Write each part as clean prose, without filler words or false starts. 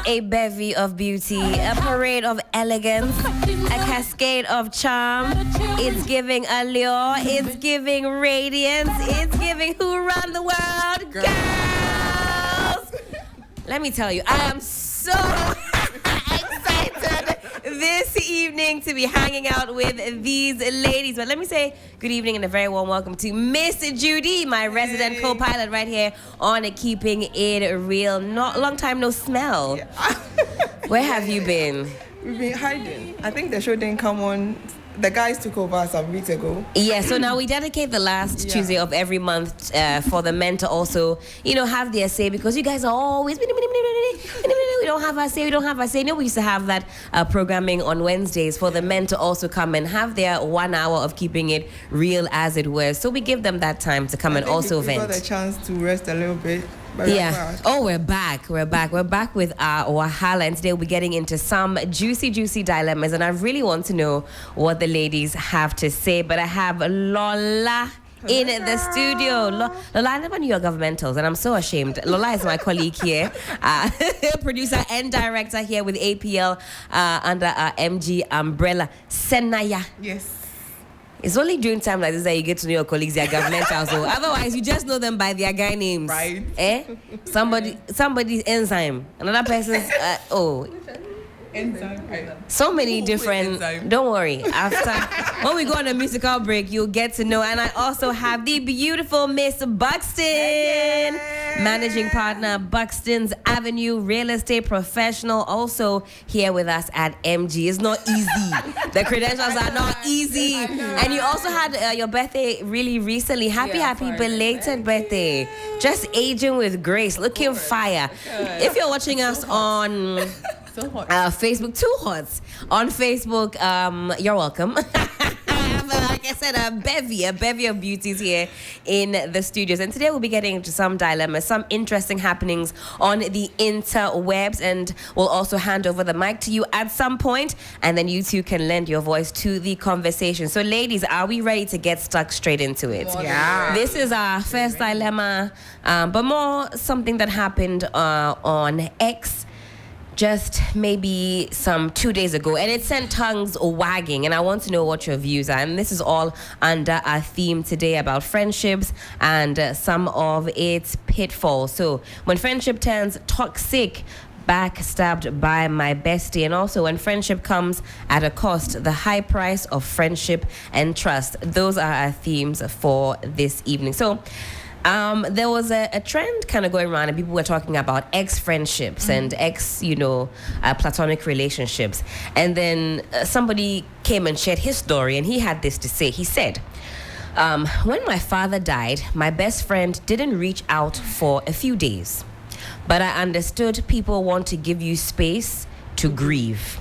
a bevy of beauty, a parade of elegance, a cascade of charm. It's giving allure, it's giving radiance, it's giving who run the world? Girls! Let me tell you, I am so excited this evening to be hanging out with these ladies. But let me say good evening and a very warm welcome to Miss Judy, my resident co-pilot right here on Keeping It Real. Not long time no smell. Yeah. Where have you been? We've been hiding. I think the show didn't come on. The guys took over some weeks ago. Yeah, so now we dedicate the last Tuesday of every month for the men to also, have their say, because you guys are always, we don't have our say. We used to have that programming on Wednesdays for the men to also come and have their 1 hour of keeping it real, as it were. So we give them that time to come and also vent. We got a chance to rest a little bit. We're back with our Wahala, and today we'll be getting into some juicy dilemmas, and I really want to know what the ladies have to say. But I have Lola in the studio. Lola, I never knew your governmentals, and I'm so ashamed. Lola is my colleague here, producer and director here with APL under our MG umbrella. Senaya. Yes. It's only during time like this that you get to know your colleagues, their governmentals. So otherwise, you just know them by their guy names. Right. Somebody's enzyme. Another person's, Enzyme. So many different. Don't worry. After when we go on a musical break, you'll get to know. And I also have the beautiful Miss Buxton, managing partner, Buxton's Avenue Real Estate Professional, also here with us at MG. It's not easy. The credentials are not easy. And you also had your birthday really recently. Happy belated birthday. Just aging with grace, looking fire. If you're watching us on so hot. Facebook, too hot. On Facebook, you're welcome. Like I said, a bevy of beauties here in the studios. And today we'll be getting into some dilemmas, some interesting happenings on the interwebs. And we'll also hand over the mic to you at some point, and then you two can lend your voice to the conversation. So ladies, are we ready to get stuck straight into it? Yeah. This is our first dilemma, but more something that happened on X just maybe some 2 days ago, and it sent tongues wagging, and I want to know what your views are. And this is all under our theme today about friendships and some of its pitfalls. So when friendship turns toxic, backstabbed by my bestie, and also when friendship comes at a cost, the high price of friendship and trust. Those are our themes for this evening. So there was a trend kind of going around, and people were talking about ex-friendships and platonic relationships. And then somebody came and shared his story, and he had this to say. He said, when my father died, my best friend didn't reach out for a few days, but I understood people want to give you space to grieve.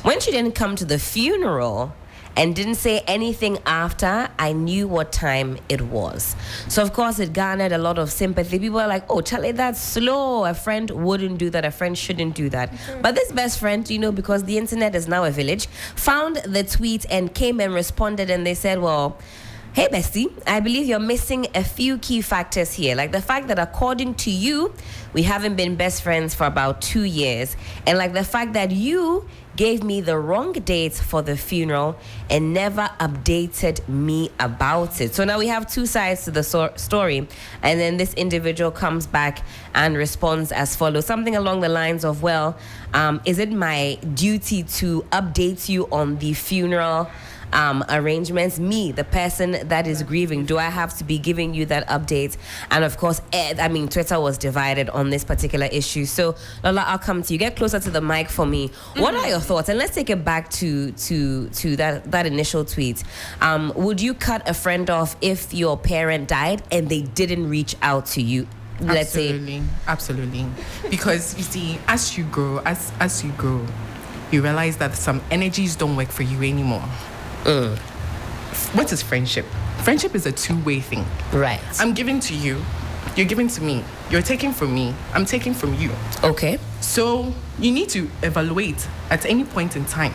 When she didn't come to the funeral and didn't say anything after, I knew what time it was. So, of course, it garnered a lot of sympathy. People are like, oh, Charlie, that's slow. A friend wouldn't do that. A friend shouldn't do that. But this best friend, because the internet is now a village, found the tweet and came and responded, and they said, well, hey, Bestie, I believe you're missing a few key factors here. Like the fact that according to you, we haven't been best friends for about 2 years. And like the fact that you gave me the wrong date for the funeral and never updated me about it. So now we have two sides to the story. And then this individual comes back and responds as follows. Something along the lines of, well, is it my duty to update you on the funeral arrangements? Me, the person that is grieving, do I have to be giving you that update? And of course, Twitter was divided on this particular issue. So Lola, I'll come to you. Get closer to the mic for me. What are your thoughts? And let's take it back to that initial tweet. Would you cut a friend off if your parent died and they didn't reach out to you? Let's say. Absolutely. Because you see, as you grow, you realize that some energies don't work for you anymore. What is friendship? Friendship is a two-way thing. Right. I'm giving to you, you're giving to me. You're taking from me, I'm taking from you. Okay. So you need to evaluate at any point in time.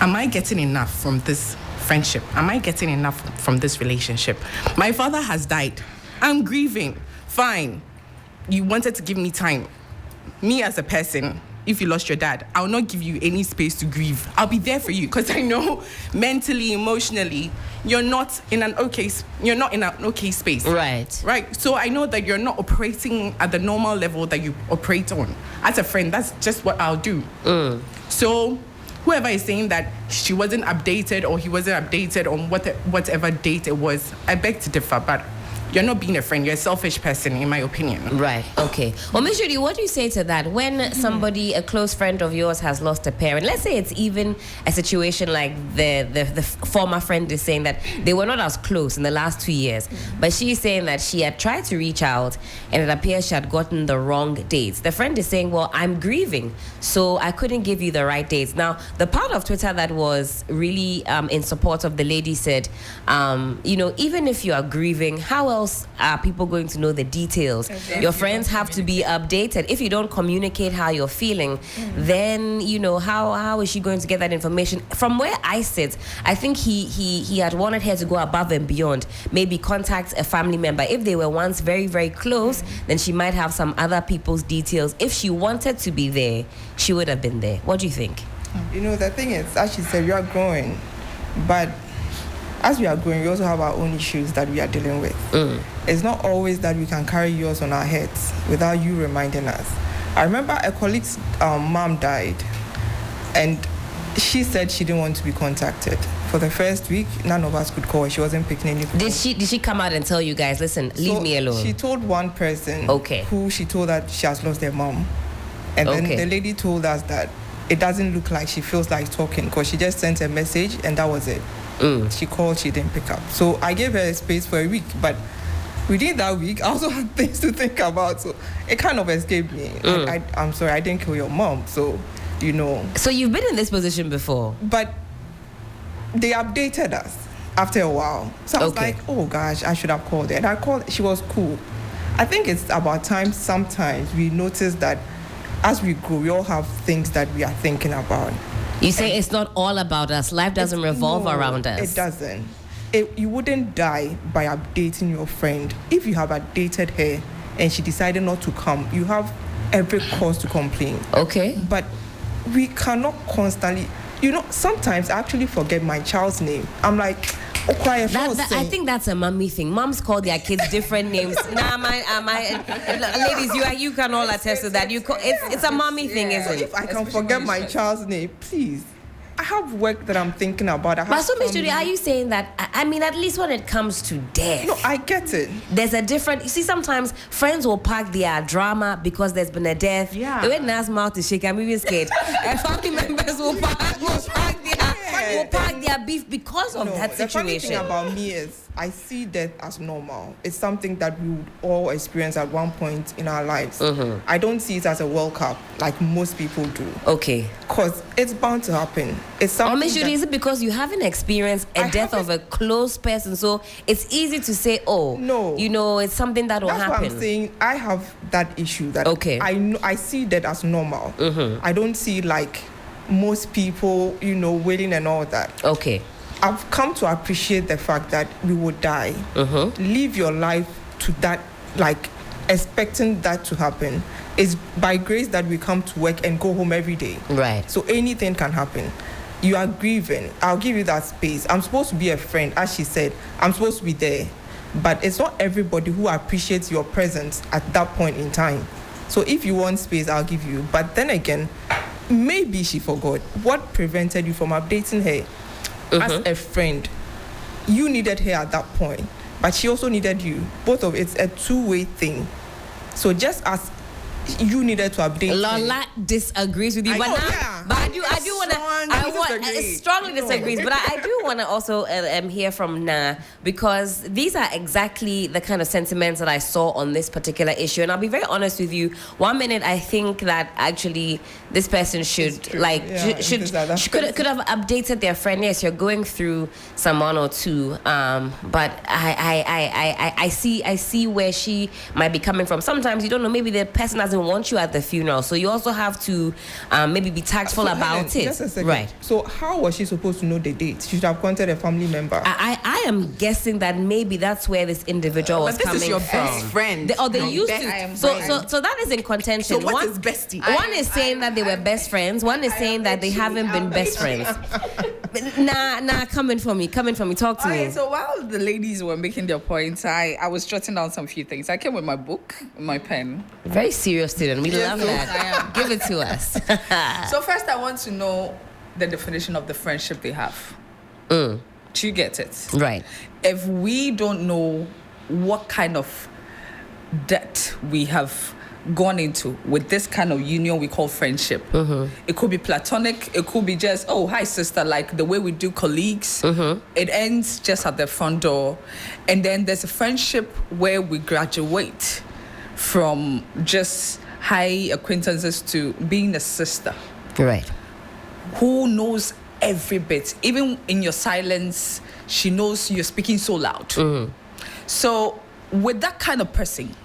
Am I getting enough from this friendship? Am I getting enough from this relationship? My father has died. I'm grieving. Fine. You wanted to give me time. me as a person, if you lost your dad, I'll not give you any space to grieve. I'll be there for you because I know mentally, emotionally, you're not in an okay space. Right. So I know that you're not operating at the normal level that you operate on. As a friend, that's just what I'll do. So whoever is saying that she wasn't updated or he wasn't updated on whatever date it was, I beg to differ, but you're not being a friend. You're a selfish person, in my opinion. Right. Okay. Well, Miss Judy, what do you say to that? When somebody, a close friend of yours, has lost a parent, let's say it's even a situation like the former friend is saying that they were not as close in the last 2 years, but she's saying that she had tried to reach out and it appears she had gotten the wrong dates. The friend is saying, well, I'm grieving, so I couldn't give you the right dates. Now, the part of Twitter that was really in support of the lady said, even if you are grieving, how else are people going to know the details? Your friends have to be updated. If you don't communicate how you're feeling, then how is she going to get that information? From where I sit, I think he had wanted her to go above and beyond, maybe contact a family member. If they were once very, very close, then she might have some other people's details. If she wanted to be there, she would have been there. What do you think? The thing is, as she said, we are growing, but as we are growing, we also have our own issues that we are dealing with. It's not always that we can carry yours on our heads without you reminding us. I remember a colleague's mom died, and she said she didn't want to be contacted. For the first week, none of us could call her. She wasn't picking any calls. Did she come out and tell you guys, listen, leave me alone? She told one person who she told that she has lost their mom. And then the lady told us that it doesn't look like she feels like talking because she just sent a message and that was it. She called, she didn't pick up. So I gave her a space for a week, but within that week, I also had things to think about. So it kind of escaped me. I'm sorry, I didn't kill your mom. So, So you've been in this position before? But they updated us after a while. So I was like, oh gosh, I should have called her. And I called, she was cool. I think it's about time sometimes we notice that as we grow, we all have things that we are thinking about. You say it's not all about us. Life doesn't revolve around us. It doesn't. You wouldn't die by updating your friend. If you have updated her and she decided not to come, you have every cause to complain. Okay. But we cannot constantly... sometimes I actually forget my child's name. I'm like... I think that's a mommy thing. Moms call their kids different names. Ladies, you can all attest to that. It's a mommy thing, isn't it? If I can forget my child's name, please. I have work that I'm thinking about. But so, Miss Judy, are you saying that? I mean, at least when it comes to death. No, I get it. There's a different. You see, sometimes friends will park their drama because there's been a death. Yeah. The way Nas mouth is shaking, I'm even scared. And family members will park their beef because of that situation. The funny thing about me is I see death as normal. It's something that we would all experience at one point in our lives. I don't see it as a World Cup like most people do. Okay. Because it's bound to happen. It's something. Or Miss Judy, is it because you haven't experienced a death of a close person, so it's easy to say, oh, no, it's something that will happen. That's what I'm saying. I have that issue that I see that as normal. I don't see like most people, wailing and all that. Okay. I've come to appreciate the fact that we will die. Live your life to that, like expecting that to happen. It's by grace that we come to work and go home every day. Right. So anything can happen. You are grieving. I'll give you that space. I'm supposed to be a friend, as she said. I'm supposed to be there. But it's not everybody who appreciates your presence at that point in time. So if you want space, I'll give you. But then again, maybe she forgot. What prevented you from updating her? As a friend, you needed her at that point, but she also needed you. Both of it's a two-way thing. So just as you needed to update Lola disagrees with you, but I do want to strongly disagrees, but I do want to also hear from Na, because these are exactly the kind of sentiments that I saw on this particular issue. And I'll be very honest with you. 1 minute I think that actually this person should could have updated their friend. Yes, you're going through some one or two, but I see where she might be coming from. Sometimes you don't know, maybe the person doesn't want you at the funeral, so you also have to maybe be tactful about it is. Just a second. Right. So how was she supposed to know the date? She should have contacted a family member. I am guessing that maybe that's where this individual was But this coming is your from. best friend. They used to. So that is in contention. So what is bestie? One is saying that they were best friends. One is saying that they haven't been best friends. Nah, coming for me. Talk to me. So while the ladies were making their points, I was jotting down some few things. I came with my book, my pen. Very serious student. We love Yes, that. I am. Give it to us. So first, I want to know the definition of the friendship they have. Mm. Do you get it? Right. If we don't know what kind of debt we have gone into with this kind of union we call friendship, it could be platonic, it could be just, oh, hi sister, like the way we do colleagues. It ends just at the front door. And then there's a friendship where we graduate from just high acquaintances to being a sister Right. who knows every bit. Even in your silence, she knows you're speaking so loud. So with that kind of person,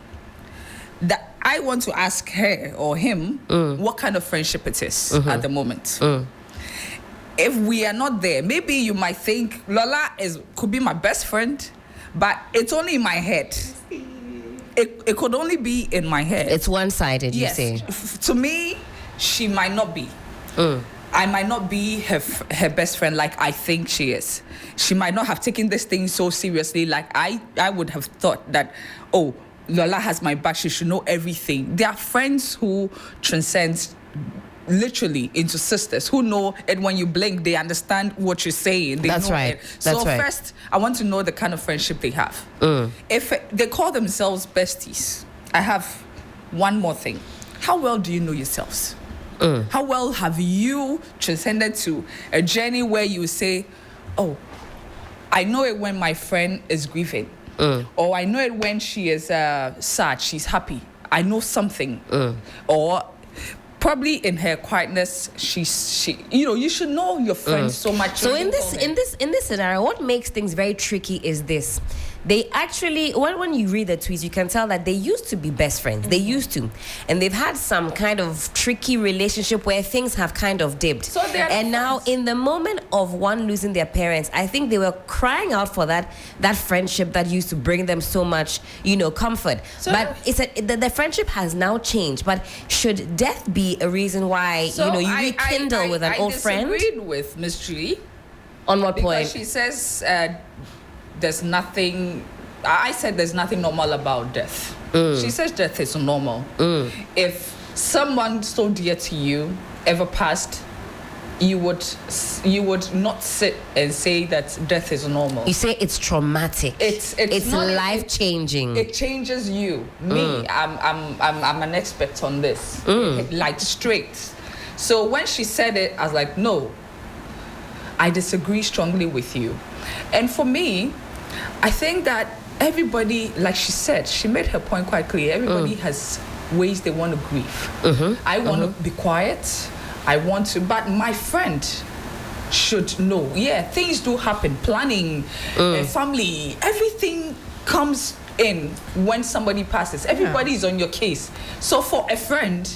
that I want to ask her or him what kind of friendship it is at the moment. If we are not there, maybe you might think Lola could be my best friend, but it's only in my head. It could only be in my head. It's one-sided, you say. To me, she might not be. I might not be her best friend like I think she is. She might not have taken this thing so seriously like I would have thought that, oh, Lola has my back, she should know everything. There are friends who transcend literally into sisters who know it when you blink, they understand what you're saying. They That's know right. It. That's so right. first, I want to know the kind of friendship they have. If they call themselves besties, I have one more thing. How well do you know yourselves? How well have you transcended to a journey where you say, oh, I know it when my friend is grieving. Or I know it when she is sad, she's happy. I know something. Or probably in her quietness, she you should know your friends so much. So in this scenario, what makes things very tricky is this. They actually, when you read the tweets, you can tell that they used to be best friends. They used to. And they've had some kind of tricky relationship where things have kind of dipped. So and now in the moment of one losing their parents, I think they were crying out for that friendship that used to bring them so much, comfort. So but the friendship has now changed. But should death be a reason why, you rekindle with an old friend? I disagreed with Miss Judy. On what Because point? she says there's nothing. I said there's nothing normal about death. She says death is normal. If someone so dear to you ever passed, you would not sit and say that death is normal. You say it's traumatic. It's not life changing. It changes you. Me, I'm an expert on this. Like straight. So when she said it, I was like, no, I disagree strongly with you. And for me, I think that everybody, like she said, she made her point quite clear. Everybody has ways they want to grieve. I want to be quiet. I want to, but my friend should know. Yeah, things do happen. Planning, family, everything comes in when somebody passes. Everybody is on your case. So for a friend,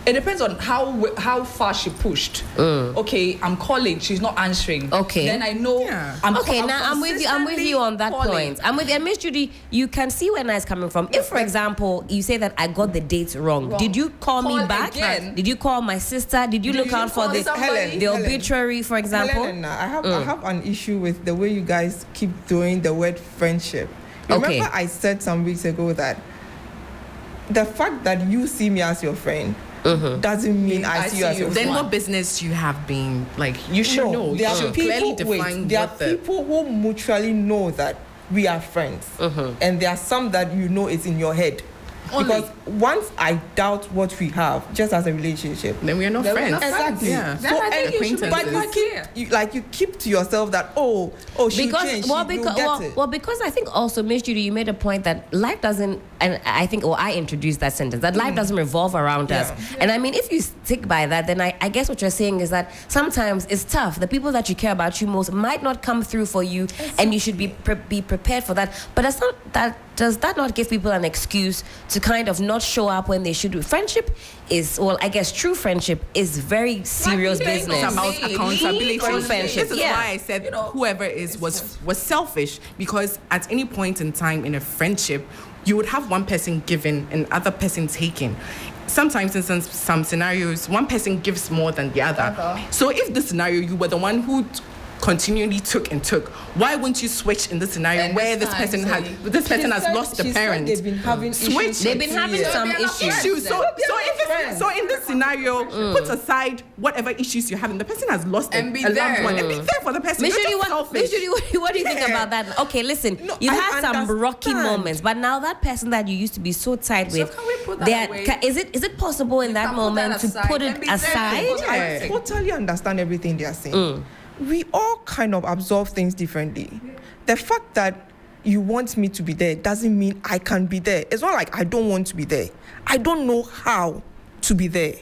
it depends on how far she pushed. Okay, I'm calling, she's not answering. Okay. Then I know. Yeah. I'm with you on that calling. point. I'm with you. And Miss Judy, you can see where Na's coming from. If, for example, you say that I got the dates wrong, did you call me back? Again. Did you call my sister? Did you look out for call the somebody? the obituary, for example? Helen, I have an issue with the way you guys keep doing the word friendship. Okay. Remember I said some weeks ago that the fact that you see me as your friend doesn't mean I see you as your Then friend. what business you have been, like, you should know. There You are should people, clearly define there are what the... people who mutually know that we are friends. And there are some that you know is in your head. Only. Because once I doubt what we have, just as a relationship, Then we are not Then we're friends. not friends. exactly. Yeah. Then I think you should be but quite clear. you keep to yourself that she changed. Because I think also, Miss Judy, you made a point that life doesn't, and I think, or I introduced that sentence, that life doesn't revolve around us. And I mean, if you stick by that, then I guess what you're saying is that sometimes it's tough. The people that you care about you most might not come through for you, and you should be prepared for that. But that's not that does that not give people an excuse to kind of not show up when they should? Friendship is, well, I guess true friendship is very serious business. It's about accountability. True friendship. This is why I said whoever was selfish, because at any point in time in a friendship, you would have one person giving and other person taking. Sometimes in some scenarios, one person gives more than the other. So if the scenario, you were the one who continually took, why wouldn't you switch in this scenario and where this person has lost the parent? They've been having switch. They've been having some issues. So in this scenario, put aside whatever issues you're having. The person has lost a loved one, and be there for the person. Miss Judy, what do you think about that? Okay, listen, you've had some rocky moments, but now that person that you used to be so tight with, can we put that away? Is it possible in that moment to put it aside? I totally understand everything they are saying. We all kind of absorb things differently. The fact that you want me to be there doesn't mean I can be there. It's not like I don't want to be there. I don't know how to be there.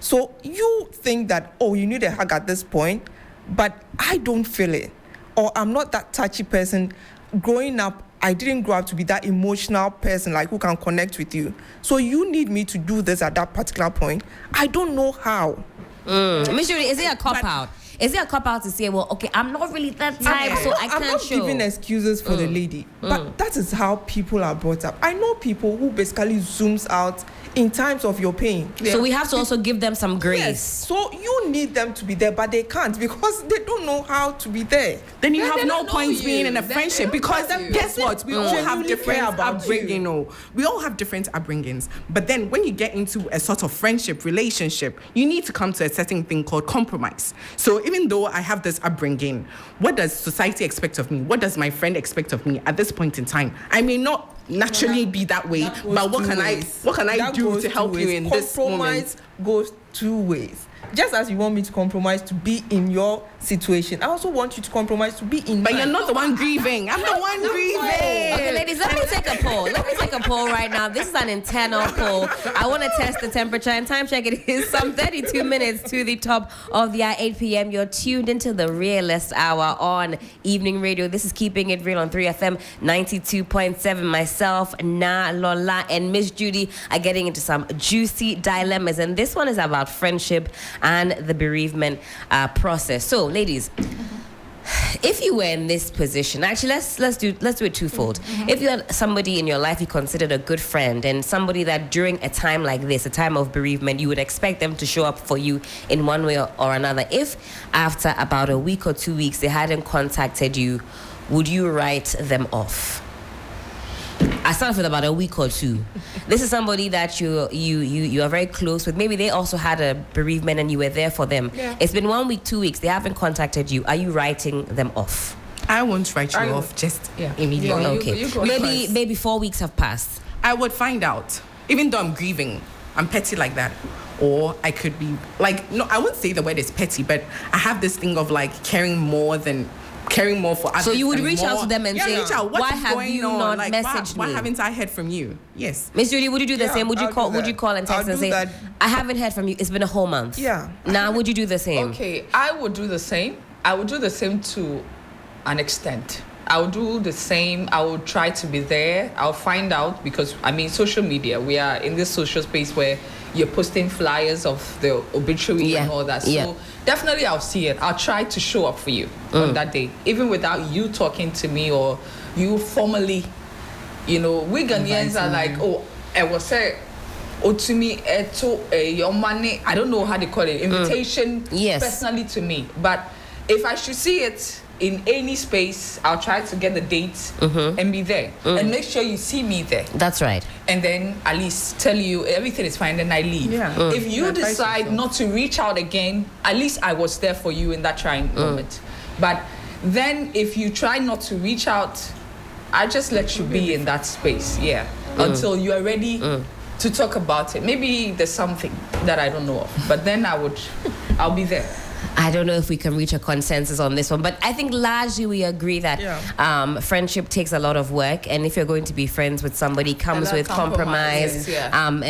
So you think that, you need a hug at this point, but I don't feel it. Or I'm not that touchy person. Growing up, I didn't grow up to be that emotional person, like who can connect with you. So you need me to do this at that particular point. I don't know how. Miss Judy, is it a cop-out? Is it a cop-out to say, well, okay, I'm not really that type, so I can't show? I'm not giving excuses for the lady, but that is how people are brought up. I know people who basically zooms out in times of your pain. So we have to also give them some grace. Yes. So you need them to be there, but they can't because they don't know how to be there. Then you have no point being in a friendship because guess what? We all have different upbringing. We all have different upbringings. But then when you get into a sort of friendship relationship, you need to come to a certain thing called compromise. So even though I have this upbringing, what does society expect of me? What does my friend expect of me at this point in time? I may not naturally be that way, but what can I do to help you in this moment? Compromise goes two ways. Just as you want me to compromise to be in your situation, I also want you to compromise to be in But mine. you're not the one grieving. I'm the one grieving. Okay, ladies, let me take a poll right now. This is an internal poll. I want to test the temperature, and time check, it is some 32 minutes to the top of the hour, 8 p.m. You're tuned into the realest hour on evening radio. This is Keeping It Real on 3FM 92.7. Myself, Na Lola, and Miss Judy are getting into some juicy dilemmas, and this one is about friendship and the bereavement process. So, ladies, if you were in this position, actually, let's do it twofold. If you had somebody in your life you considered a good friend, and somebody that during a time like this, a time of bereavement, you would expect them to show up for you in one way or another. If after about a week or 2 weeks they hadn't contacted you, would you write them off? I started with about a week or two. This is somebody that you are very close with. Maybe they also had a bereavement and you were there for them. Yeah. It's been 1 week, 2 weeks. They haven't contacted you. Are you writing them off? I won't write you off just immediately. Yeah, okay. Maybe 4 weeks have passed. I would find out. Even though I'm grieving, I'm petty like that. Or I could be like, no, I wouldn't say the word is petty, but I have this thing of like caring more for others. So you would reach out to them and say, why have you not messaged me? Why haven't I heard from you? Yes. Miss Judy, would you do the same? Would you call and text and say, I haven't heard from you. It's been a whole month. Yeah. Now, would you do the same? Okay, I would do the same. I would do the same to an extent. I would do the same. I would try to be there. I'll find out because, social media, we are in this social space where you're posting flyers of the obituary and all that. So definitely I'll see it. I'll try to show up for you on that day, even without you talking to me or you formally, we Ghanaians are like, I was say, to me, your money, I don't know how they call it, invitation personally to me. But if I should see it in any space, I'll try to get the dates and be there and make sure you see me there. That's right. And then at least tell you everything is fine, then I leave. Yeah. If you decide not to reach out again, at least I was there for you in that trying moment. But then if you try not to reach out, I just let you be in that space, until you are ready to talk about it. Maybe there's something that I don't know of, but then I'll be there. I don't know if we can reach a consensus on this one, but I think largely we agree that friendship takes a lot of work, and if you're going to be friends with somebody, comes with compromise. And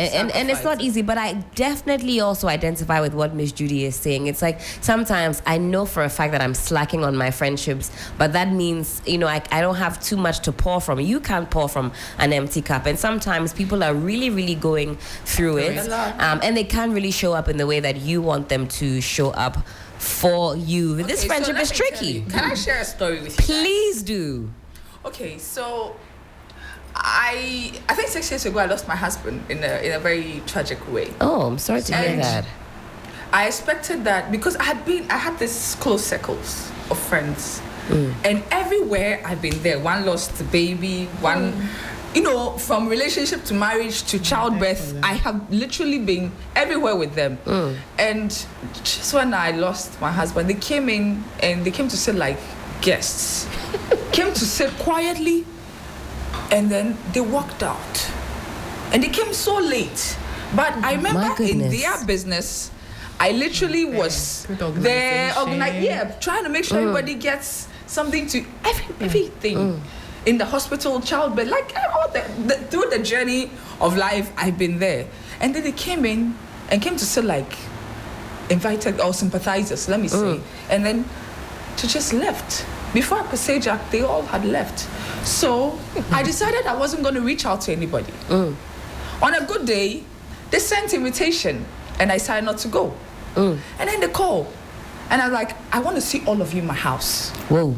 it's not easy, but I definitely also identify with what Miss Judy is saying. It's like sometimes I know for a fact that I'm slacking on my friendships, but that means, I don't have too much to pour from. You can't pour from an empty cup, and sometimes people are really, really going through it, and they can't really show up in the way that you want them to show up for you. This friendship is tricky. Can I share a story with you? Please do. Okay, so I think 6 years ago I lost my husband in a very tragic way. Oh, I'm sorry to hear that. I expected that because I had this close circles of friends, and everywhere I've been there. One lost the baby, one. From relationship to marriage to childbirth, I have literally been everywhere with them. And just when I lost my husband, they came in and they came to sit like guests. Came to sit quietly, and then they walked out. And they came so late. But I remember in their business, I literally was there, trying to make sure everybody gets something to everything. In the hospital, childbirth, like all through the journey of life, I've been there. And then they came in and came to say like invited or sympathizers, let me say. And then they just left. Before I could say Jack, they all had left. So I decided I wasn't going to reach out to anybody. On a good day, they sent invitation and I decided not to go. And then they called. And I was like, I want to see all of you in my house. Whoa.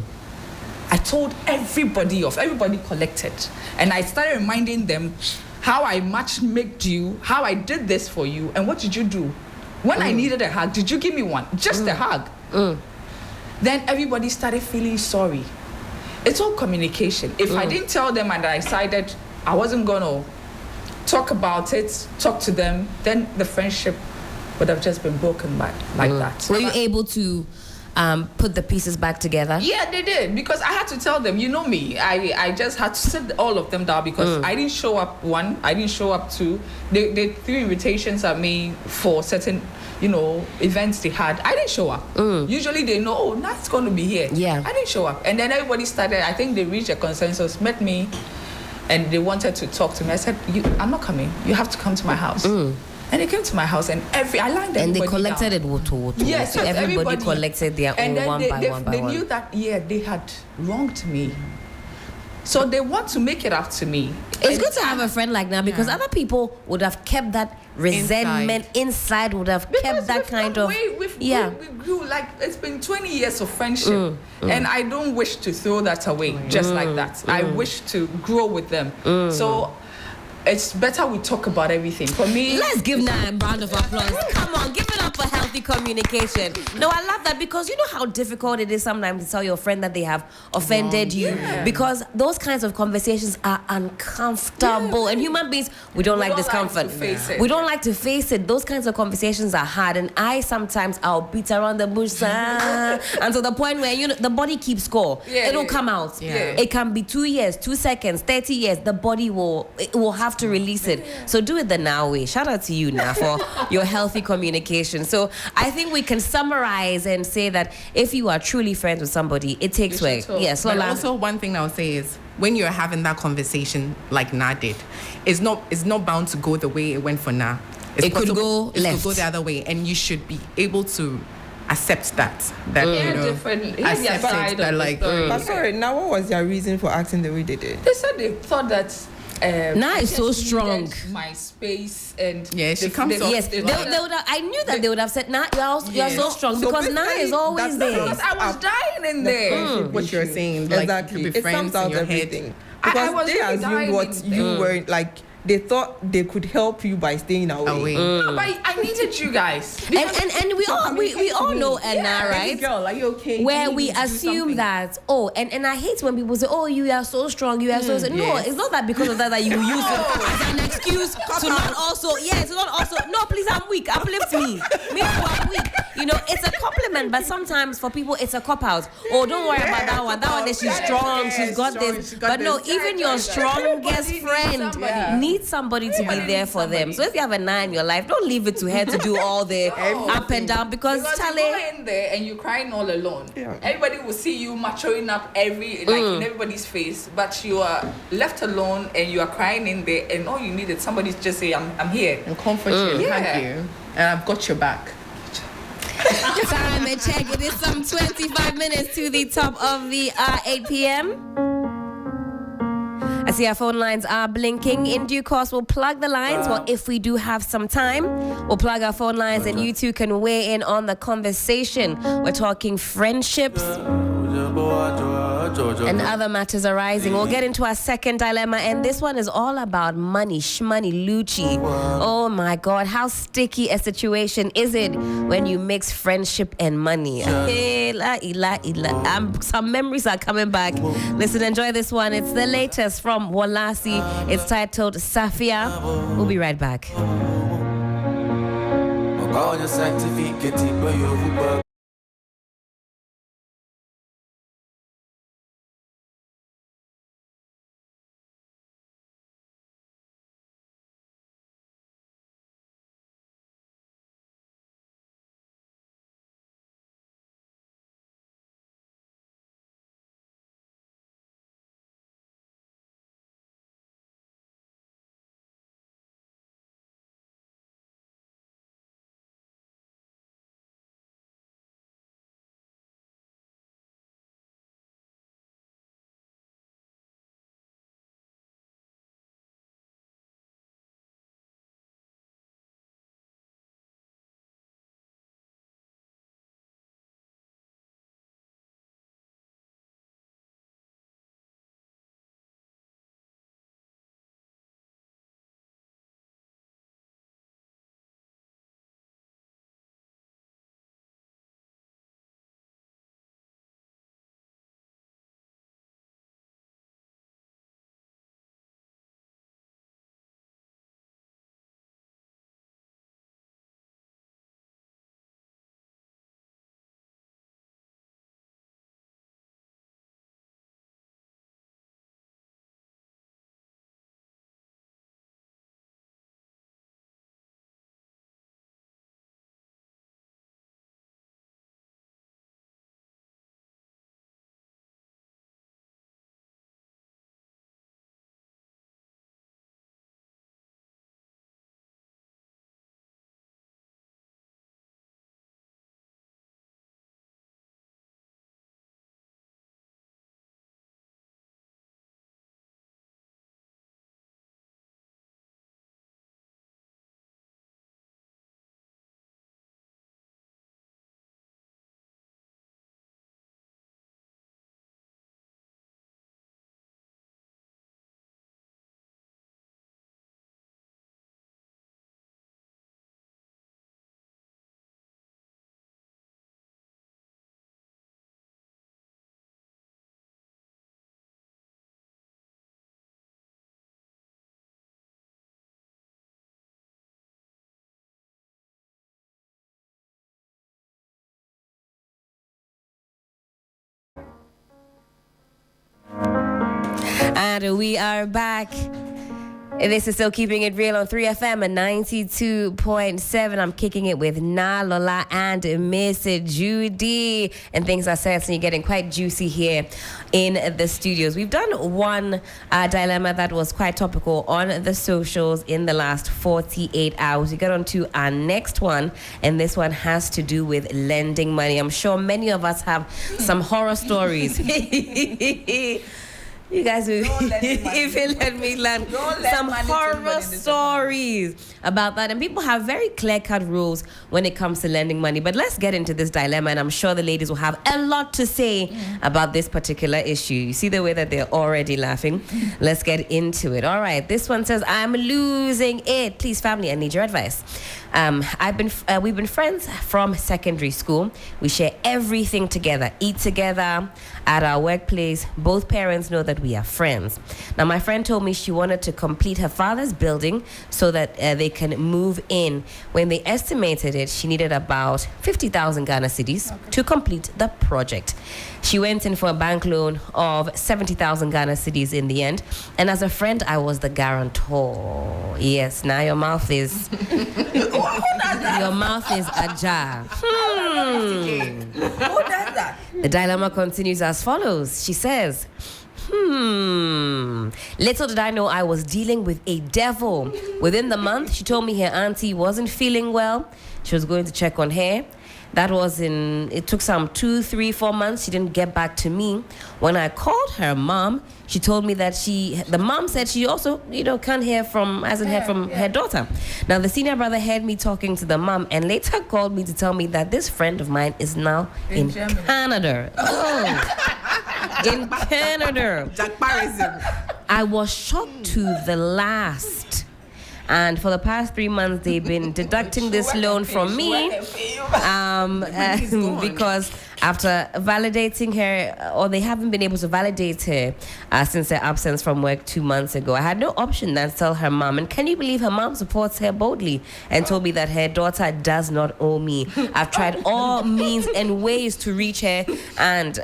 I told everybody collected. And I started reminding them how I matchmaked you, how I did this for you, and what did you do? When I needed a hug, did you give me one? Just a hug. Then everybody started feeling sorry. It's all communication. If I didn't tell them and I decided I wasn't going to talk about it, talk to them, then the friendship would have just been broken like that. Were you able to put the pieces back together? Yeah, they did, because I had to tell them, you know me, I just had to sit all of them down because I didn't show up one, I didn't show up two. They threw invitations at me for certain, events they had. I didn't show up. Usually they know, now it's going to be here. Yeah. I didn't show up. And then everybody started, I think they reached a consensus, met me, and they wanted to talk to me. I said, I'm not coming. You have to come to my house. And they came to my house, and I lined everybody. And they collected down. it. Yes, so everybody collected their own one by one. They knew that they had wronged me, so they want to make it up to me. It's good to have a friend like that, because other people would have kept that resentment inside, would have kept that kind of. We grew, like, it's been 20 years of friendship, and I don't wish to throw that away just like that. I wish to grow with them. So it's better we talk about everything. For me, let's give Naya a round of applause. Come on, give it up for healthy communication. No, I love that, because you know how difficult it is sometimes to tell your friend that they have offended you, because those kinds of conversations are uncomfortable, and human beings, we don't like discomfort. We don't like to face it. Those kinds of conversations are hard, and I'll beat around the bush until the point where the body keeps score. It'll come out. It can be 2 years, 2 seconds, 30 years. The body will have to release it. So do it the now way. Shout out to you now for your healthy communication. So I think we can summarize and say that if you are truly friends with somebody, it takes work. Yes. But also one thing I'll say is, when you're having that conversation like Na did, it's not bound to go the way it went for Na. It could go left. It could go the other way, and you should be able to accept that But sorry, now what was their reason for acting the way they did? They said they thought that Na is so strong. My space, and she comes off. Yes, they would have, I knew that they would have said, "Na, you're so strong," because Na is always there. Because I was dying in there. What you're saying, exactly. Like, it sums out everything. I was they really assumed what you were like. They thought they could help you by staying away. No, but I needed you guys. And we all know Anna, right? Girl, are you okay? Where we assume that, and I hate when people say, "Oh, you are so strong, you are so." No, it's not that because of that you use it as an excuse to not also. Yes, not also. No, please, I'm weak. Uplift me. Me too, I'm weak. It's a compliment, but sometimes for people it's a cop out. Oh, don't worry about that one. That one, she's strong. She's got this. But no, even your strongest friend needs need somebody to be there for them. So if you have a 9 in your life, don't leave it to her to do all the up and down because Charlie, you go in there and you're crying all alone. Everybody will see you maturing up in everybody's face, but you are left alone and you are crying in there, and all you need is somebody to just say, I'm here. And comfort you, hug you, and I've got your back. Time and check. It is some 25 minutes to the top of the 8 p.m. I see our phone lines are blinking. In due course, we'll plug the lines. Well, if we do have some time, we'll plug our phone lines and you two can weigh in on the conversation. We're talking friendships and other matters arising. We'll get into our second dilemma, and this one is all about money, shmoney, lucci. Oh my God, how sticky a situation is it when you mix friendship and money? Some memories are coming back. Listen, enjoy this one. It's the latest from Walasi. It's titled Safia. We'll be right back. And we are back. This is still keeping it real on 3FM and 92.7. I'm kicking it with Na Lola and Miss Judy. And things are certainly getting quite juicy here in the studios. We've done one dilemma that was quite topical on the socials in the last 48 hours. We got on to our next one, and this one has to do with lending money. I'm sure many of us have some horror stories. You guys will, if you let me learn some horror stories about that. And people have very clear-cut rules when it comes to lending money. But let's get into this dilemma, and I'm sure the ladies will have a lot to say about this particular issue. You see the way that they're already laughing? Let's get into it. All right, this one says, I'm losing it. Please, family, I need your advice. We've been friends from secondary school. We share everything together, eat together at our workplace. Both parents know that we are friends. Now, my friend told me she wanted to complete her father's building so that they can move in. When they estimated it, she needed about 50,000 Ghana cedis to complete the project. She went in for a bank loan of 70,000 Ghana cedis in the end. And as a friend, I was the guarantor. Yes, now your mouth is... your mouth is ajar. Who does that? The dilemma continues as follows. She says, little did I know I was dealing with a devil. Within the month, she told me her auntie wasn't feeling well. She was going to check on her. That was it took some 2, 3, 4 months. She didn't get back to me. When I called her mom, she told me that the mom said she also, hasn't heard from her daughter. Now, the senior brother heard me talking to the mom and later called me to tell me that this friend of mine is now in Canada. Oh, in Canada. I was shocked to the last. And for the past 3 months, they've been deducting this loan from me because after validating her, or they haven't been able to validate her since her absence from work 2 months ago. I had no option than to tell her mom. And can you believe her mom supports her boldly and told me that her daughter does not owe me. I've tried all means and ways to reach her, and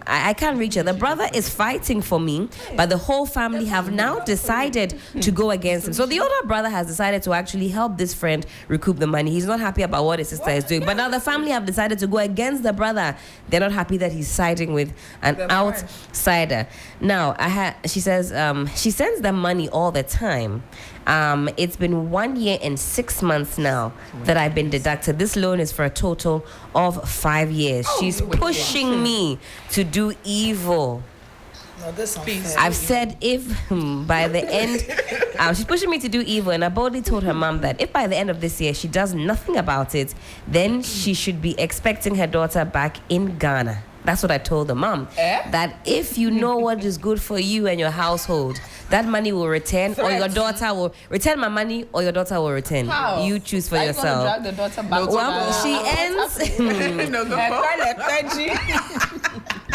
I can't reach her. The brother is fighting for me, but the whole family have now decided to go against him. So the older brother has decided to actually help this friend recoup the money. He's not happy about what his sister is doing, but now the family have decided to go against the brother. They're not happy that he's siding with an outsider. Now, she says she sends them money all the time. It's been 1 year and 6 months now that I've been deducted. This loan is for a total of 5 years. She's pushing me to do evil. No, this I've said if by the end, she's pushing me to do evil, and I boldly told her mom that if by the end of this year she does nothing about it, then she should be expecting her daughter back in Ghana. That's what I told the mom. That if you know what is good for you and your household, that money will return, or your daughter will return my money, or your daughter will return. How? You choose for yourself. Drag the daughter back She ends.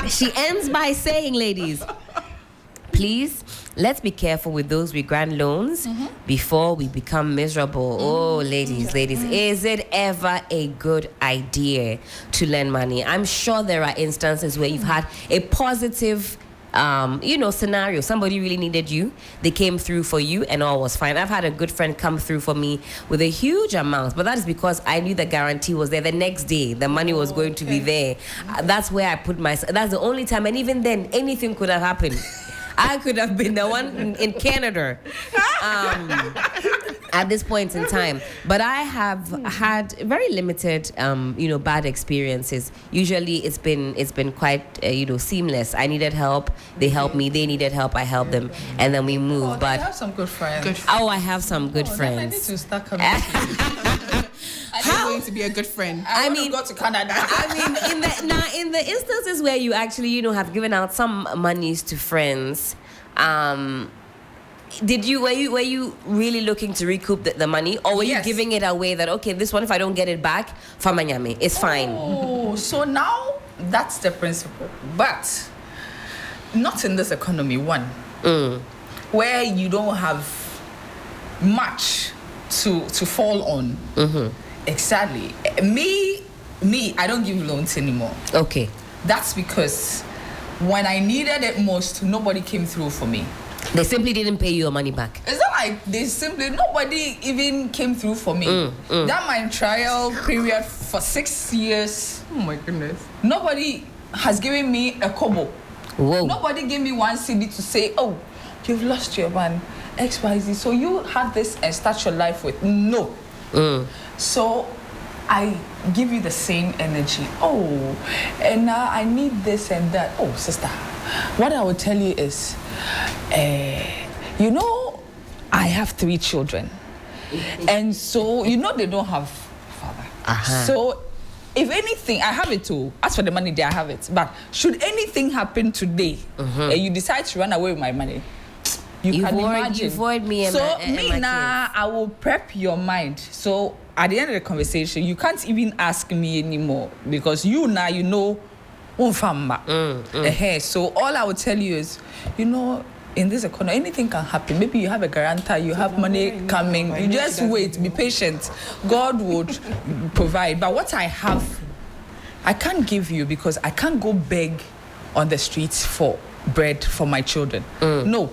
She ends by saying, ladies, please, let's be careful with those we grant loans before we become miserable. Oh, ladies, is it ever a good idea to lend money? I'm sure there are instances where you've had a positive scenario. Somebody really needed you. They came through for you and all was fine. I've had a good friend come through for me with a huge amount, but that is because I knew the guarantee was there. The next day, the money was going to be there. That's where I put myself. That's the only time. And even then, anything could have happened. I could have been the one in Canada at this point in time. But I have had very limited, bad experiences. Usually it's been quite, seamless. I needed help. They helped me. They needed help. I helped them. And then we moved. But I have some good friends. I have some good friends. I need to start coming How going to be a good friend? I mean, go to Canada. in the instances where you actually, have given out some monies to friends, were you really looking to recoup the money, or were you giving it away that, okay, this one, if I don't get it back, famanyame, it's fine? Oh, so now that's the principle, but not in this economy. Where you don't have much to fall on. Exactly. Me, I don't give loans anymore. Okay. That's because when I needed it most, nobody came through for me. They simply didn't pay you your money back. It's not like nobody even came through for me. That my trial period for 6 years. Oh my goodness. Nobody has given me a kobo. Whoa. Nobody gave me 1 CD to say, oh, you've lost your man, XYZ. So you have this and start your life with. No. So I give you the same energy. Oh, and now I need this and that. Oh, sister, what I will tell you is, I have 3 children. And so, they don't have father. So if anything, I have it too. As for the money, I have it. But should anything happen today, and you decide to run away with my money, you can imagine. You avoid me and so my now, I will prep your mind. So at the end of the conversation, you can't even ask me anymore because you now you know. So all I would tell you is, in this economy, anything can happen. Maybe you have a guarantor, you have money coming. You just wait, be patient. God would provide. But what I have, I can't give you because I can't go beg on the streets for bread for my children. No.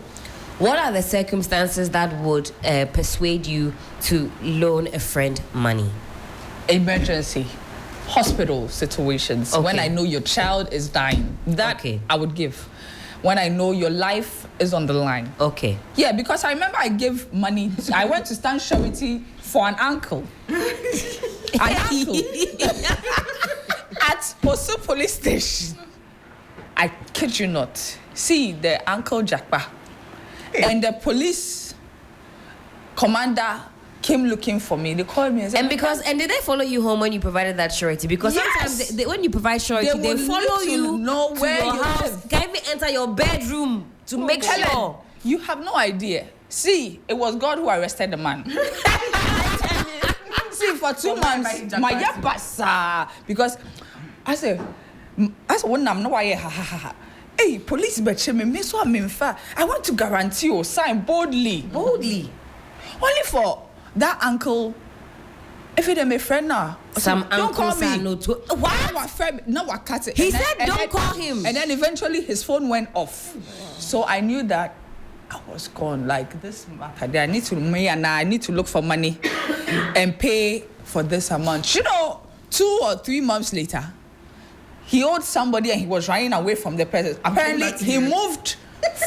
What are the circumstances that would persuade you to loan a friend money? Emergency. Hospital situations. Okay. When I know your child is dying. That I would give. When I know your life is on the line. Okay. Yeah, because I remember I gave money. I went to stand charity for an uncle. An uncle. At Osu police station. I kid you not. See the uncle Jackpa. And the police commander came looking for me. They called me and said, and did they follow you home when you provided that surety? Because sometimes when you provide surety, they follow you know to where your you house. live. Can even enter your bedroom to make sure. You have no idea. See, it was God who arrested the man. See, for 2 months, my yapasa, because I said, one I'm no way, hey, police betche me so I want to guarantee you sign boldly. Boldly. Only for that uncle. If it my friend now, some don't call uncles me. are no to What? No, I cut it. He said, don't call him. And then eventually his phone went off. So I knew that I was gone. Like this matter, I need to look for money and pay for this amount. 2 or 3 months later, he owed somebody and he was running away from the person. Apparently, he moved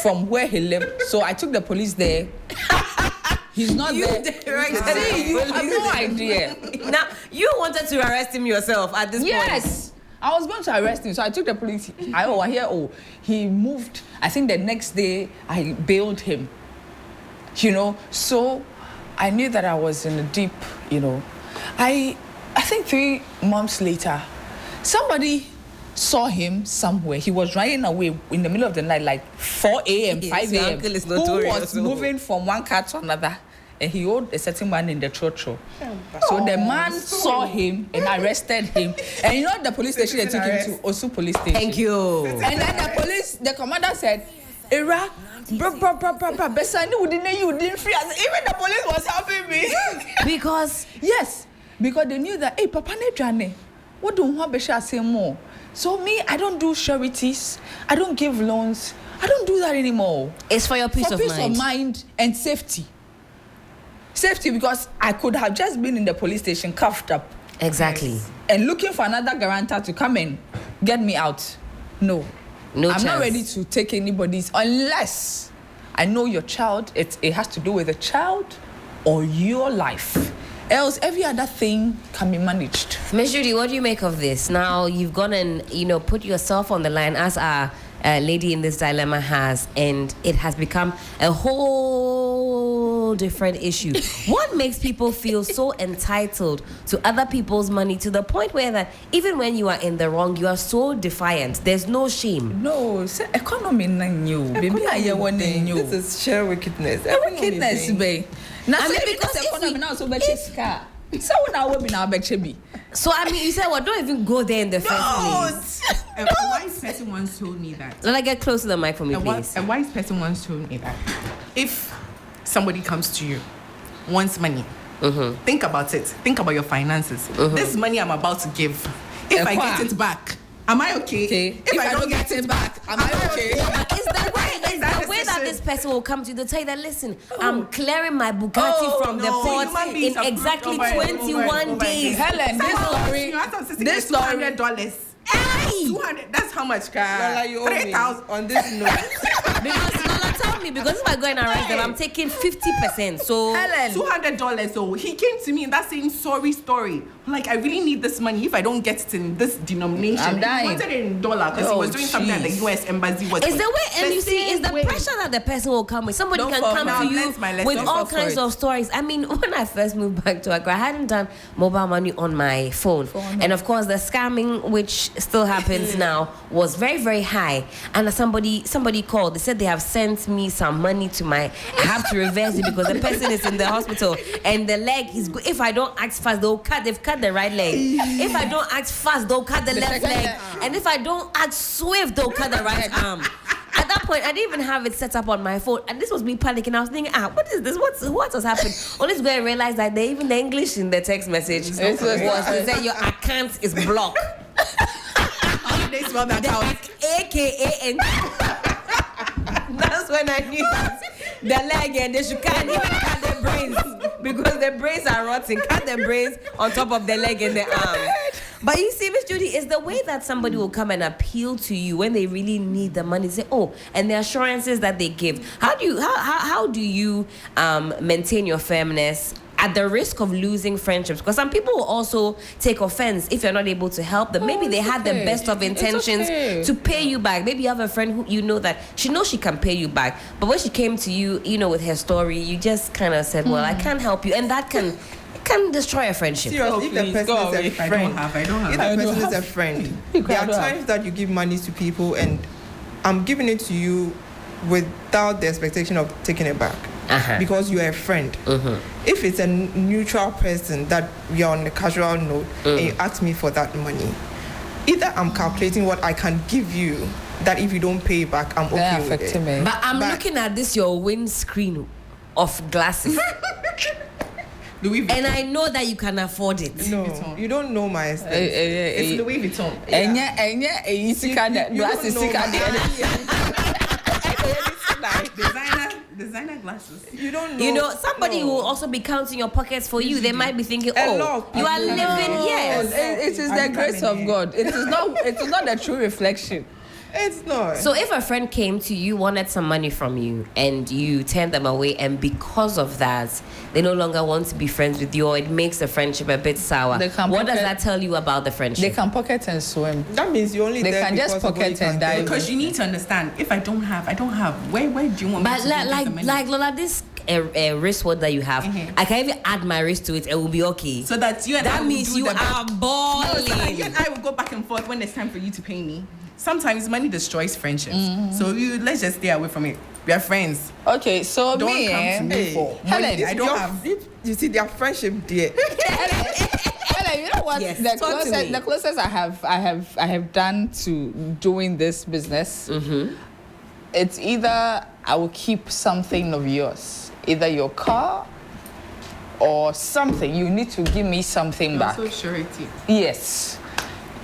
from where he lived. So I took the police there. He's not there. See, you have no idea. Now, you wanted to arrest him yourself at this point. Yes. I was going to arrest him. So I took the police. He moved. I think the next day I bailed him. So I knew that I was in a deep, I think 3 months later, somebody saw him somewhere. He was running away in the middle of the night, like 4 a.m., 5 a.m. Who was moving from one car to another, and he owed a certain man in the church. So the man saw him and arrested him. And the police station, they took him to Osu police station. Thank you. And then the commander said, Era, Besani, you didn't free us. Even the police was helping me. Because? Yes, because they knew that, hey, Papa Nejane, what do you want to say more? So me, I don't do charities. I don't give loans. I don't do that anymore. It's for your peace of mind. For peace of mind and safety. Safety, because I could have just been in the police station, cuffed up. Exactly. And looking for another guarantor to come and get me out. No. I'm chance. not ready to take anybody's unless I know your child. It has to do with the child or your life. Else, every other thing can be managed. Ms. Judy, what do you make of this? Now, you've gone and, put yourself on the line as our lady in this dilemma has, and it has become a whole different issue. What makes people feel so entitled to other people's money to the point where that even when you are in the wrong, you are so defiant? There's no shame. No, it's economy new. This is sheer wickedness. Wickedness, babe. Now, because economy now so much car. So now we now be. So you said what? Don't even go there in the first place. A wise person once told me that. Let I get close to the mic for me, please. A wise person once told me that if somebody comes to you, wants money, think about it. Think about your finances. This money I'm about to give, if I get it back, am I okay? If I don't get it back, am I okay? It's the way that this person will come to you to tell you that, listen, I'm clearing my Bugatti from the port in exactly 21 days. Helen, this story, $200. Hey! 200. That's how much, car? You owe me 3,000 on this note. Because Lola, tell me, because if I go and arrest them, I'm taking 50%. So Helen, $200. So he came to me in that same sorry story. Like, I really need this money. If I don't get it in this denomination, I'm dying. He wanted it in dollar because he was doing something at the U.S. embassy. It's the way, and you see, it's the pressure that the person will come with. Somebody can come to you with all kinds of stories. I mean, when I first moved back to Accra, I hadn't done mobile money on my phone. And of course, the scamming, which still happens now, was very, very high. And somebody called. They said they have sent me some money to I have to reverse it because the person is in the hospital and the leg is good. If I don't act fast, they've cut the right leg. If I don't act fast, they'll cut the left leg. And if I don't act swift, they'll cut the right arm. At that point, I didn't even have it set up on my phone. And this was me panicking. I was thinking, what is this? What has happened? Only to go and realize that even the English in the text message was to say your account is blocked. How did they spell that out? AKA. That's when I knew the leg and they should can't even cut the brains because the brains are rotting. Cut the brains on top of the leg and the arm. But you see, Miss Judy, it's the way that somebody will come and appeal to you when they really need the money. Say, and the assurances that they give. How do you maintain your firmness at the risk of losing friendships? Because some people will also take offense if you're not able to help them. Maybe they had the best of intentions to pay you back. Maybe you have a friend who you know that she knows she can pay you back. But when she came to you, with her story, you just kind of said, well, I can't help you. And that can destroy a friendship. Seriously, if the person is a friend, if the person is a friend, there are times that you give money to people and I'm giving it to you without the expectation of taking it back. Because you're a friend. If it's a neutral person that we are on a casual note and you ask me for that money, either I'm calculating what I can give you that if you don't pay back, I'm okay with it. But I'm looking at your windscreen of glasses. And I know that you can afford it. No, you don't know my expense. It's Louis Vuitton. Designer glasses. You don't know. Somebody who will also be counting your pockets for you. They might be thinking, you are living. Yes, it is the grace of God. It is not the true reflection. It's not. So if a friend came to you, wanted some money from you, and you turned them away, and because of that, they no longer want to be friends with you, or it makes the friendship a bit sour. What does that tell you about the friendship? They can pocket and swim. That means you only they can just pocket and dive. Because you need to understand, if I don't have. Where do you want me to get the money? Like Lola, this a wristwatch that you have, I can even add my wrist to it. It will be okay. So that you and I means you are balling. No, so you and I will go back and forth when it's time for you to pay me. Sometimes money destroys friendships. So let's just stay away from it. We are friends. Okay, so don't come to me for money. I don't have. You see, their friendship there. Helen, you know what? Yes, the closest I have done to doing this business. It's either I will keep something of yours, either your car or something. You need to give me something back. Also surety. Yes.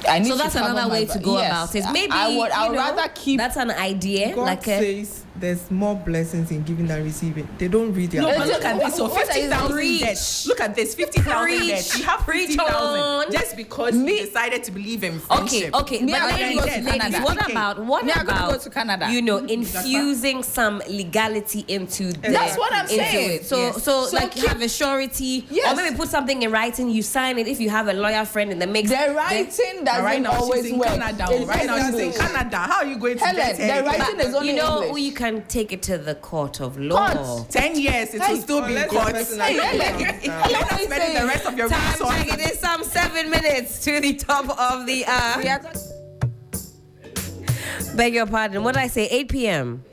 So that's another way to go about it. Maybe I would rather keep. That's an idea. God says there's more blessings in giving than receiving. They don't read their. No, but look at this. So 50,000 debt. Look at this. 50,000 debt. You have 50,000 just because you decided to believe in friendship. Okay. But ladies, what about go to Canada? Infusing some legality into the, that's what I'm saying. So like have a surety, or maybe put something in writing. You sign it if you have a lawyer friend in the mix. The writing doesn't always work. Right now she's in Canada. How are you going to get the writing is only English. You can take it to the court of law. 10 years, it will still be in court. Let us spend the rest of your time check. It is some 7 minutes to the top of the hour. Beg your pardon. What did I say? 8 p.m.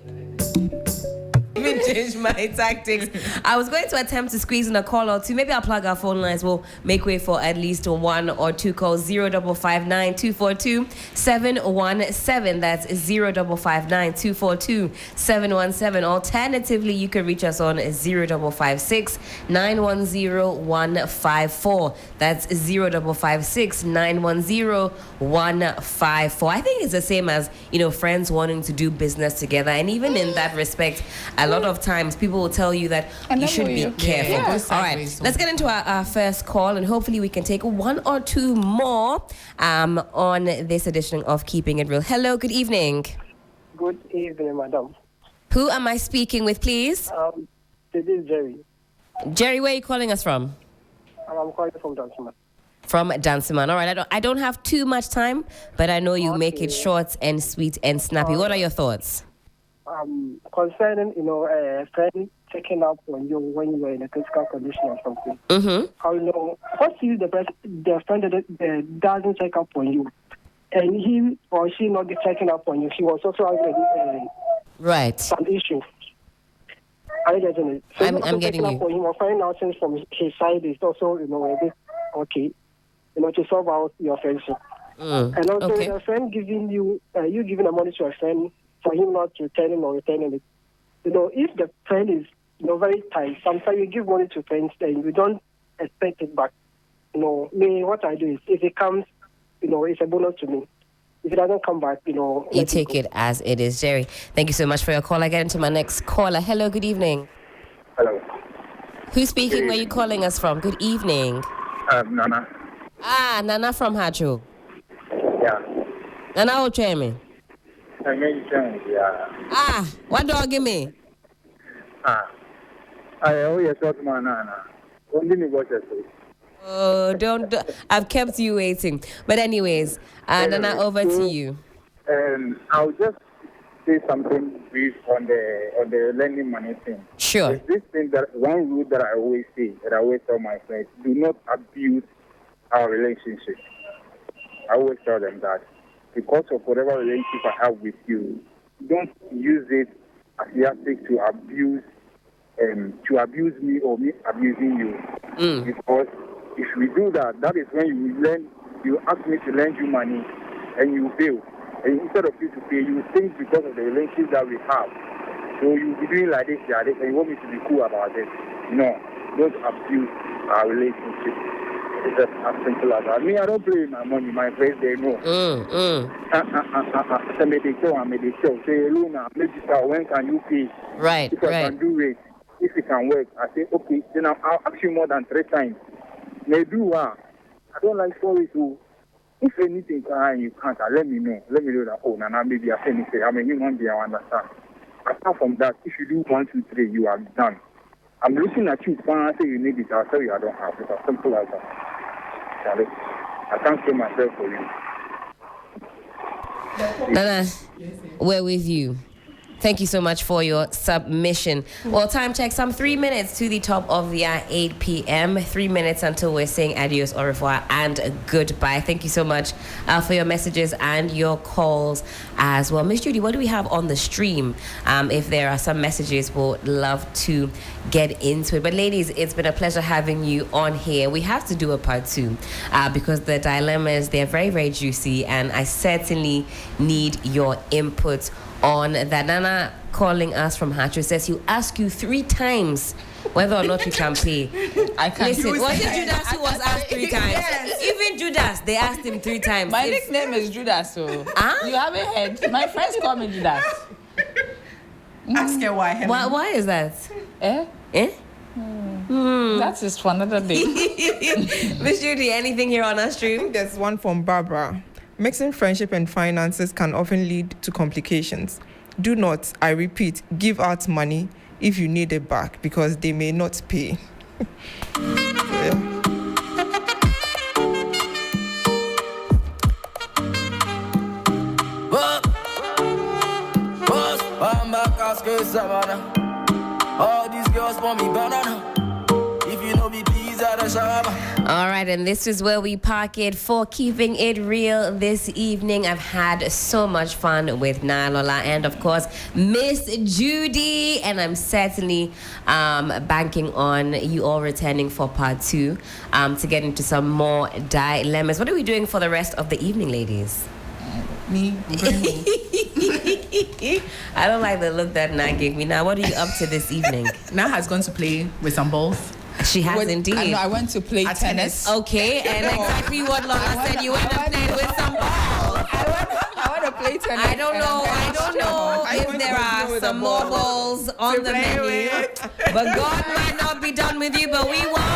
Even change my tactics. I was going to attempt to squeeze in a call or two. Maybe I'll plug our phone lines. We'll make way for at least one or two calls. 0559 242 717. That's 0559 717. Alternatively, you can reach us on 0556 910 154. That's 0556 910 154. I think it's the same as friends wanting to do business together, and even in that respect, a lot of times people will tell you that you should be careful. All right, let's get into our first call, and hopefully we can take one or two more on this edition of Keeping It Real. Hello, good evening. Good evening, madam. Who am I speaking with, please? This is Jerry. Jerry, where are you calling us from? I'm calling from Danceman. From Danceman. All right, I don't have too much time, but I know you make it short and sweet and snappy. What are your thoughts? Concerning, a friend checking up on you when you were in a critical condition or something. How what if the friend doesn't check up on you, and he or she not checking up on you? She was also having some issue. Are you getting it? So I'm getting you. For him or finding out things from his side is also, a bit okay, to solve out your friendship. And also a friend giving you giving the money to a friend for him not returning it. If the friend is very tight, sometimes you give money to friends and you don't expect it back. Me, what I do is if it comes, it's a bonus to me. If it doesn't come back, you take it as it is. Jerry, thank you so much for your call. I get into my next caller. Hello, good evening. Hello. Who's speaking? Where are you calling us from? Good evening. Nana. Nana from Hacho. Yeah. Nana, what you mean? Yeah. What dog give me? I owe you a short man, Nana. Only me watch it. Oh, don't. I've kept you waiting. But anyways, Nana, over to you. I'll just say something brief on the lending money thing. Sure. There's this thing that one rule that I always say, that I always tell my friends: do not abuse our relationship. I always tell them that because of whatever relationship I have with you, don't use it as yardstick to abuse me or me abusing you. Because if we do that, that is when you ask me to lend you money and you fail. And instead of you to pay, you think because of the relationship that we have. So you'll be doing like this, and you want me to be cool about it. No, don't abuse our relationship. It's just as simple as that. Me, I don't play with my money. My friends, they know. Say, Luna, maybe when can you pay? Right, if I can do it, if it can work, I say, okay, then I'll ask you more than 3 times. May do I don't like stories too. If anything you can't, let me know. Let me know that, oh, Nana, maybe I say anything. I'm a human being, I understand. Apart from that, if you do 1, 2, 3, you are done. I'm looking at you, I say you need it, I'll tell you I don't have it. It's as simple as that. Charlie, I can't say myself for you. Nana, we're with you. Thank you so much for your submission. Well, time check, some 3 minutes to the top of the hour, 8 p.m. 3 minutes until we're saying adios, au revoir, and goodbye. Thank you so much for your messages and your calls as well. Miss Judy, what do we have on the stream? If there are some messages, we'll love to get into it. But ladies, it's been a pleasure having you on here. We have to do a part 2 because the dilemmas, they're very, very juicy, and I certainly need your input on that. Nana calling us from Hatcher says he'll ask you 3 times whether or not you can pay. I can't. Listen, was it Judas who was asked 3 times? Yes. Even Judas, they asked him 3 times. My nickname is Judas, so you haven't heard. My friends call me Judas. Ask her why. Why is that? Eh? That is for another day. Miss Judy, anything here on our stream? I think there's one from Barbara. Mixing friendship and finances can often lead to complications. Do not, I repeat, give out money if you need it back because they may not pay. All these girls want me banana. If you know me, please add a shower. All right, and this is where we park it for keeping it real this evening. I've had so much fun with Nalola and, of course, Miss Judy. And I'm certainly banking on you all returning for part 2 to get into some more dilemmas. What are we doing for the rest of the evening, ladies? Me. I don't like the look that Na gave me. Now, what are you up to this evening? Na has gone to play with some balls. She has indeed. I went to play tennis. Okay, and exactly what Lola said. You went and played with some balls. I want to play tennis. I don't know if there are some more balls on the menu. But God might not be done with you, but we are.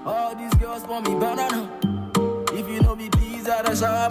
All these girls want me banana. If you know me, please add a shower.